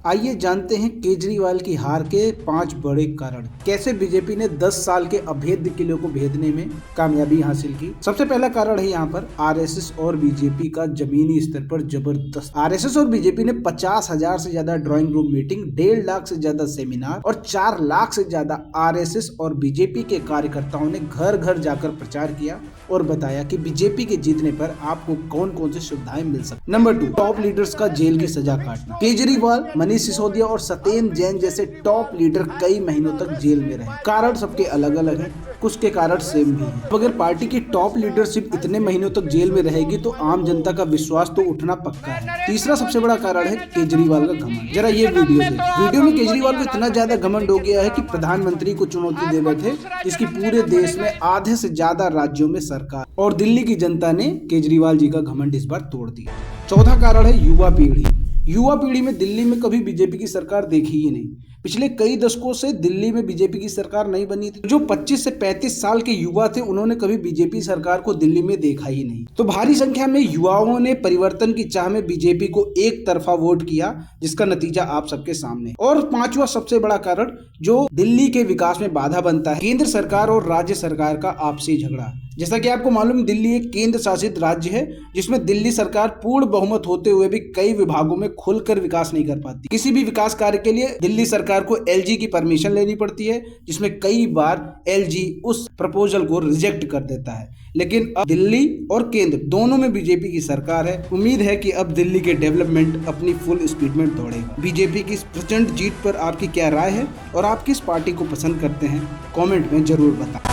आइए जानते हैं केजरीवाल की हार के 5 बड़े कारण। कैसे बीजेपी ने 10 साल के अभेद्य किले को भेदने में कामयाबी हासिल की। सबसे पहला कारण है यहाँ पर आरएसएस और बीजेपी का जमीनी स्तर पर जबरदस्त। आरएसएस और बीजेपी ने 50,000 से ज्यादा ड्राइंग रूम मीटिंग, 1.5 लाख से ज्यादा सेमिनार और 4 लाख से ज्यादा आरएसएस और बीजेपी के कार्यकर्ताओं ने घर घर जाकर प्रचार किया और बताया कि बीजेपी के जीतने पर आपको कौन कौन सी सुविधाएं मिल सकती। नंबर 2, टॉप लीडर्स का जेल की सजा काटना। केजरीवाल, मनीष सिसोदिया और सत्येंद्र जैन जैसे टॉप लीडर कई महीनों तक जेल में रहे। कारण सबके अलग अलग हैं, कुछ के कारण सेम भी हैं। अगर पार्टी की टॉप लीडरशिप इतने महीनों तक जेल में रहेगी तो आम जनता का विश्वास तो उठना पक्का है। तीसरा सबसे बड़ा कारण है केजरीवाल का घमंड। जरा ये वीडियो देखिए। वीडियो में केजरीवाल को इतना ज्यादा घमंड हो गया है कि प्रधानमंत्री को चुनौती दे बैठे, जिसकी पूरे देश में आधे से ज्यादा राज्यों में सरकार और दिल्ली की जनता ने केजरीवाल जी का घमंड इस बार तोड़ दिया। चौथा कारण है युवा पीढ़ी। युवा पीढ़ी में दिल्ली में कभी बीजेपी की सरकार देखी ही नहीं। पिछले कई दशकों से दिल्ली में बीजेपी की सरकार नहीं बनी थी। जो 25 से 35 साल के युवा थे उन्होंने कभी बीजेपी सरकार को दिल्ली में देखा ही नहीं। तो भारी संख्या में युवाओं ने परिवर्तन की चाह में बीजेपी को एक तरफा वोट किया, जिसका नतीजा आप सबके सामने। और पांचवा सबसे बड़ा कारण जो दिल्ली के विकास में बाधा बनता है, केंद्र सरकार और राज्य सरकार का आपसी झगड़ा। जैसा कि आपको मालूम, दिल्ली एक केंद्र शासित राज्य है जिसमें दिल्ली सरकार पूर्ण बहुमत होते हुए भी कई विभागों में खुलकर विकास नहीं कर पाती। किसी भी विकास कार्य के लिए दिल्ली सरकार को एलजी की परमिशन लेनी पड़ती है, जिसमें कई बार एलजी उस प्रपोजल को रिजेक्ट कर देता है। लेकिन अब दिल्ली और केंद्र दोनों में बीजेपी की सरकार है। उम्मीद है कि अब दिल्ली के डेवलपमेंट अपनी फुल स्पीड में दौड़ेगा। बीजेपी की इस प्रचंड जीत पर आपकी क्या राय है और आप किस पार्टी को पसंद करते हैं, कमेंट में जरूर बताएं।